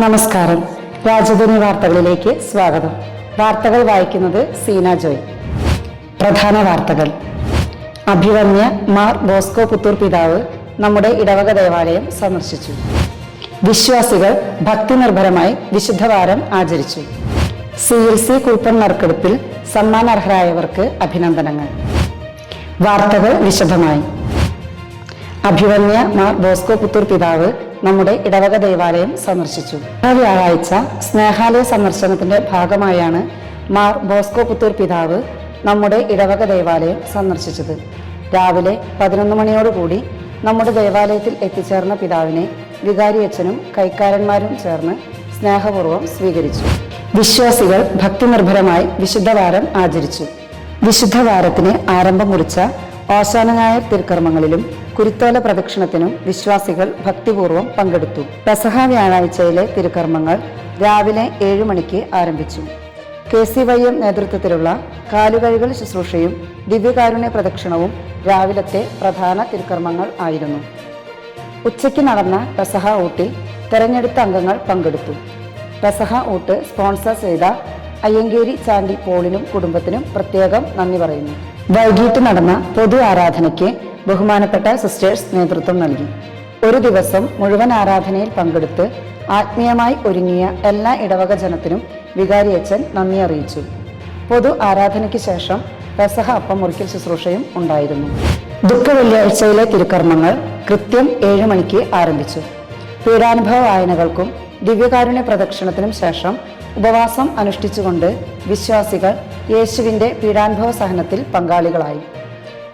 നമസ്കാരം. രാജധാനി വാർത്തകളിലേക്ക് സ്വാഗതം. വാർത്തകൾ വായിക്കുന്നത് സീന ജോയ്. പ്രധാന വാർത്തകൾ. അഭിവന്യ മാർ ബോസ്കോ പുത്തൂർ പിതാവ് നമ്മുടെ ഇടവക ദേവാലയം സന്ദർശിച്ചു. വിശ്വാസികൾ ഭക്തിനിർഭരമായി വിശുദ്ധവാരം ആചരിച്ചു. CLC കൂപ്പൺ നറുക്കെടുപ്പിൽ സമ്മാനാർഹരായവർക്ക് അഭിനന്ദനങ്ങൾ. വാർത്തകൾ വിശദമായി. അഭിവന്യ മാർ ബോസ്കോ പുത്തൂർ പിതാവ് നമ്മുടെ ഇടവക ദേവാലയം സന്ദർശിച്ചു. വ്യാഴാഴ്ച സ്നേഹാലയ സന്ദർശനത്തിന്റെ ഭാഗമായാണ് മാർ ബോസ്കോ പുത്തൂർ പിതാവ് നമ്മുടെ ഇടവക ദേവാലയം സന്ദർശിച്ചത്. രാവിലെ 11 മണിയോടുകൂടി നമ്മുടെ ദേവാലയത്തിൽ എത്തിച്ചേർന്ന പിതാവിനെ വികാരിയച്ഛനും കൈക്കാരന്മാരും ചേർന്ന് സ്നേഹപൂർവ്വം സ്വീകരിച്ചു. വിശ്വാസികൾ ഭക്തിനിർഭരമായി വിശുദ്ധവാരം ആചരിച്ചു. വിശുദ്ധവാരത്തിന് ആരംഭം കുറിച്ച ഓശാന ഞായർ തിരുക്കർമ്മങ്ങളിലും കുരുത്തോല പ്രദക്ഷിണത്തിനും വിശ്വാസികൾ ഭക്തിപൂർവ്വം പങ്കെടുത്തു. പെസഹ വ്യാഴാഴ്ചയിലെ തിരുക്കർമ്മങ്ങൾ രാവിലെ 7 മണിക്ക് ആരംഭിച്ചു. KCYM നേതൃത്വത്തിലുള്ള കാലുകഴുകൽ ശുശ്രൂഷയും ദിവ്യകാരുണ്യ പ്രദക്ഷിണവും രാവിലത്തെ പ്രധാന തിരുക്കർമ്മങ്ങൾ ആയിരുന്നു. ഉച്ചയ്ക്ക് നടന്ന പെസഹ ഊട്ടിൽ തെരഞ്ഞെടുത്ത അംഗങ്ങൾ പങ്കെടുത്തു. പെസഹ ഊട്ട് സ്പോൺസർ ചെയ്ത അയ്യങ്കേരി ചാണ്ടി പോളിനും കുടുംബത്തിനും പ്രത്യേകം നന്ദി പറയുന്നു. വൈകിട്ട് നടന്ന പൊതു ആരാധനയ്ക്ക് ബഹുമാനപ്പെട്ട സിസ്റ്റേഴ്സ് നേതൃത്വം നൽകി. ഒരു ദിവസം മുഴുവൻ ആരാധനയിൽ പങ്കെടുത്ത് ആത്മീയമായി ഒരുങ്ങിയ എല്ലാ ഇടവക ജനത്തിനും വികാരിയച്ഛൻ നന്ദി അറിയിച്ചു. പൊതു ആരാധനയ്ക്ക് ശേഷം പെസഹ അപ്പം മുറിക്കൽ ശുശ്രൂഷയും ഉണ്ടായിരുന്നു. ദുഃഖ വെള്ളിയാഴ്ചയിലെ തിരുക്കർമ്മങ്ങൾ കൃത്യം 7 മണിക്ക് ആരംഭിച്ചു. പീഡാനുഭവ വായനകൾക്കും ദിവ്യകാരുണ്യ പ്രദക്ഷിണത്തിനും ശേഷം ഉപവാസം അനുഷ്ഠിച്ചുകൊണ്ട് വിശ്വാസികൾ യേശുവിൻ്റെ പീഡാനുഭവ സഹനത്തിൽ പങ്കാളികളായി.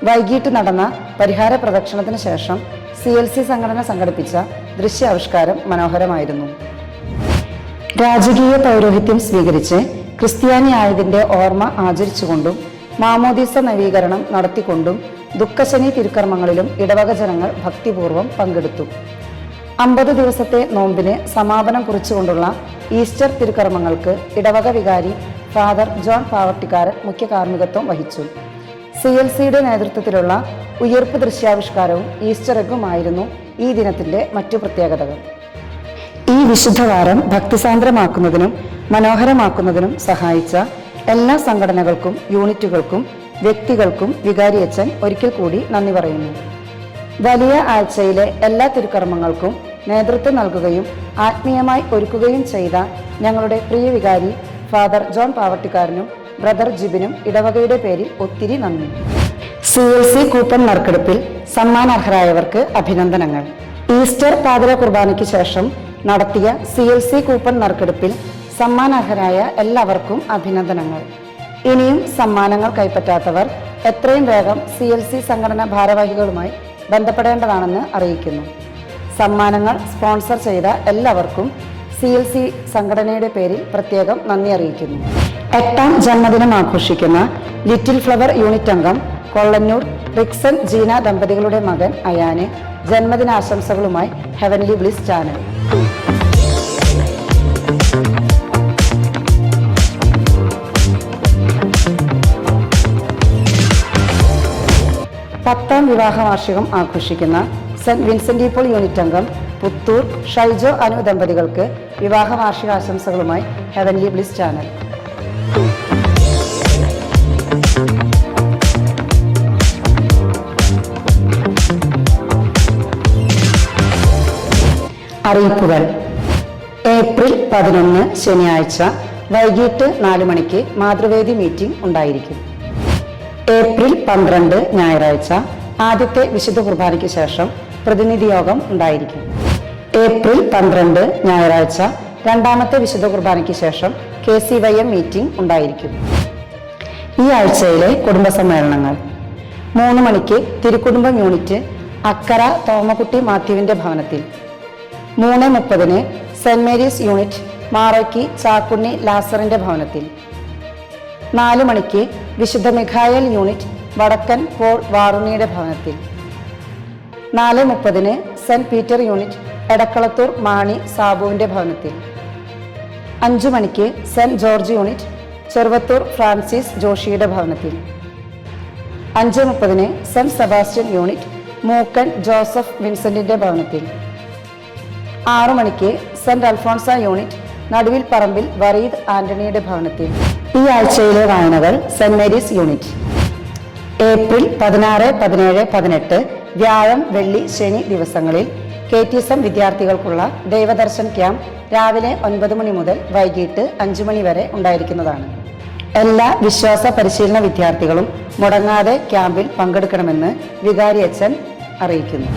വൈകിട്ട് നടന്ന പരിഹാര പ്രദക്ഷിണത്തിന് ശേഷം CLC സംഘടന സംഘടിപ്പിച്ച ദൃശ്യാവിഷ്കാരം മനോഹരമായിരുന്നു. രാജകീയ പൗരോഹിത്യം സ്വീകരിച്ച് ക്രിസ്ത്യാനിയായതിൻ്റെ ഓർമ്മ ആചരിച്ചുകൊണ്ടും മാമോദീസ നവീകരണം നടത്തിക്കൊണ്ടും ദുഃഖശനി തിരുക്കർമ്മങ്ങളിലും ഇടവക ജനങ്ങൾ ഭക്തിപൂർവ്വം പങ്കെടുത്തു. 50 ദിവസത്തെ നോമ്പിന് സമാപനം കുറിച്ചുകൊണ്ടുള്ള ഈസ്റ്റർ തിരുക്കർമ്മങ്ങൾക്ക് ഇടവക വികാരി ഫാദർ ജോൺ പാവട്ടിക്കാരൻ മുഖ്യ കാർമ്മികത്വം വഹിച്ചു. CLCയുടെ നേതൃത്വത്തിലുള്ള ഉയർപ്പ് ദൃശ്യാവിഷ്കാരവും ഈസ്റ്റർ എഗ്ഗുമായിരുന്നു ഈ ദിനത്തിന്റെ മറ്റു പ്രത്യേകതകൾ. ഈ വിശുദ്ധവാരം ഭക്തിസാന്ദ്രമാക്കുന്നതിനും മനോഹരമാക്കുന്നതിനും സഹായിച്ച എല്ലാ സംഘടനകൾക്കും യൂണിറ്റുകൾക്കും വ്യക്തികൾക്കും വികാരിയച്ഛൻ ഒരിക്കൽ കൂടി നന്ദി പറയുന്നു. വലിയ ആഴ്ചയിലെ എല്ലാ തിരുക്കർമ്മങ്ങൾക്കും നേതൃത്വം നൽകുകയും ആത്മീയമായി ഒരുക്കുകയും ചെയ്ത ഞങ്ങളുടെ പ്രിയ വികാരി ഫാദർ ജോൺ പാവട്ടിക്കാരനും ബ്രദർ ജിബിനും ഇടവകയുടെ പേരിൽ ഒത്തിരി നന്ദി. CLC കൂപ്പൺ നറുക്കെടുപ്പിൽ സമ്മാനാർഹരായവർക്ക് അഭിനന്ദനങ്ങൾ. ഈസ്റ്റർ പാതിര കുർബാനയ്ക്ക് ശേഷം നടത്തിയ CLC കൂപ്പൺ നറുക്കെടുപ്പിൽ സമ്മാനാർഹരായ എല്ലാവർക്കും അഭിനന്ദനങ്ങൾ. ഇനിയും സമ്മാനങ്ങൾ കൈപ്പറ്റാത്തവർ എത്രയും വേഗം CLC സംഘടന ഭാരവാഹികളുമായി ബന്ധപ്പെടേണ്ടതാണെന്ന് അറിയിക്കുന്നു. സമ്മാനങ്ങൾ സ്പോൺസർ ചെയ്ത എല്ലാവർക്കും CLC സംഘടനയുടെ പേരിൽ പ്രത്യേകം നന്ദി അറിയിക്കുന്നു. 8ാം ജന്മദിനം ആഘോഷിക്കുന്ന ലിറ്റിൽ ഫ്ലവർ യൂണിറ്റ് അംഗം കൊള്ളന്നൂർ റിക്സൺ ജീന ദമ്പതികളുടെ മകൻ അയാന് ജന്മദിനാശംസകളുമായി ഹെവൻലി ബ്ലിസ് ചാനൽ. പത്താം വിവാഹ വാർഷികം ആഘോഷിക്കുന്ന സെന്റ് വിൻസെന്റ് പോൾ യൂണിറ്റ് അംഗം പുത്തൂർ ഷൈജോ അനു ദമ്പതികൾക്ക് വിവാഹ വാർഷികാശംസകളുമായി ഹെവൻലി ബ്ലിസ് ചാനൽ. അറിയിപ്പുകൾ. ഏപ്രിൽ 11 ശനിയാഴ്ച വൈകിട്ട് 4 മണിക്ക് മാതൃവേദി മീറ്റിംഗ് ഉണ്ടായിരിക്കും. ഏപ്രിൽ 12 ഞായറാഴ്ച ആദ്യത്തെ വിശുദ്ധ കുർബാനയ്ക്ക് ശേഷം പ്രതിനിധി യോഗം ഉണ്ടായിരിക്കും. ഏപ്രിൽ 12 ഞായറാഴ്ച രണ്ടാമത്തെ വിശുദ്ധ കുർബാനയ്ക്ക് ശേഷം KCYM മീറ്റിംഗ് ഉണ്ടായിരിക്കും. ഈ ആഴ്ചയിലെ കുടുംബ സമ്മേളനങ്ങൾ: 3 മണിക്ക് തിരുക്കുടുംബം യൂണിറ്റ് അക്കര തോമക്കുട്ടി മാത്യുവിന്റെ ഭവനത്തിൽ. 3:30 Saint Mary's unit Marokki Chakkunni ലാസറിന്റെ ഭവനത്തിൽ. 4 മണിക്ക് വിശുദ്ധ മിഖായേൽ യൂണിറ്റ് വടക്കൻ പോൾ വാറുണിയുടെ ഭവനത്തിൽ. 4:30 Saint Peter unit Edakkalathur Mani സാബുവിന്റെ ഭവനത്തിൽ. 5 മണിക്ക് Saint George unit Cheruvathur Francis ജോഷിയുടെ ഭവനത്തിൽ. 5:30 Saint Sebastian unit Mookkan Joseph വിൻസെന്റിന്റെ ഭവനത്തിൽ. 6 മണിക്ക് സെന്റ് അൽഫോൺസ യൂണിറ്റ് നടുവിൽ പറമ്പിൽ വറീദ് ആന്റണിയുടെ ഭവനത്തിൽ. ഈ ആഴ്ചയിലെ വായനകൾ സെന്റ് മേരീസ് യൂണിറ്റ്. ഏപ്രിൽ 16, 17, 18 വ്യാഴം, വെള്ളി, ശനി ദിവസങ്ങളിൽ KTSM വിദ്യാർത്ഥികൾക്കുള്ള ദൈവദർശൻ ക്യാമ്പ് രാവിലെ 9 മണി മുതൽ വൈകിട്ട് 5 മണി വരെ ഉണ്ടായിരിക്കുന്നതാണ്. എല്ലാ വിശ്വാസ പരിശീലന വിദ്യാർത്ഥികളും മുടങ്ങാതെ ക്യാമ്പിൽ പങ്കെടുക്കണമെന്ന് വികാരി അച്ഛൻ അറിയിക്കുന്നു.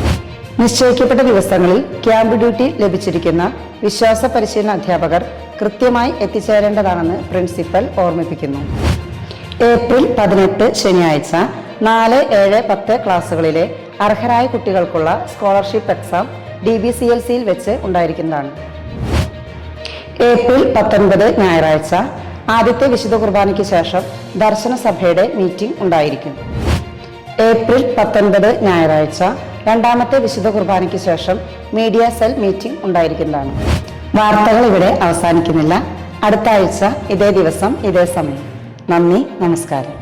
നിശ്ചയിക്കപ്പെട്ട ദിവസങ്ങളിൽ ക്യാമ്പ് ഡ്യൂട്ടി ലഭിച്ചിരിക്കുന്ന വിശ്വാസ പരിശീലന അധ്യാപകർ കൃത്യമായി എത്തിച്ചേരേണ്ടതാണെന്ന് പ്രിൻസിപ്പൽ ഓർമ്മിപ്പിക്കുന്നു. ഏപ്രിൽ 18 ശനിയാഴ്ച 4, 7, 10 ക്ലാസ്സുകളിലെ അർഹരായ കുട്ടികൾക്കുള്ള സ്കോളർഷിപ്പ് എക്സാം DBCLCയിൽ വെച്ച് ഉണ്ടായിരിക്കുന്നതാണ്. ഏപ്രിൽ 19 ഞായറാഴ്ച ആദ്യത്തെ വിശുദ്ധ കുർബാനയ്ക്ക് ശേഷം ദർശന സഭയുടെ മീറ്റിംഗ് ഉണ്ടായിരിക്കും. ഏപ്രിൽ 19 ഞായറാഴ്ച രണ്ടാമത്തെ വിശുദ്ധ കുർബാനയ്ക്ക് ശേഷം മീഡിയ സെൽ മീറ്റിംഗ് ഉണ്ടായിരിക്കുന്നതാണ്. വാർത്തകൾ ഇവിടെ അവസാനിക്കുന്നില്ല. അടുത്ത ആഴ്ച ഇതേ ദിവസം ഇതേ സമയം. നന്ദി, നമസ്കാരം.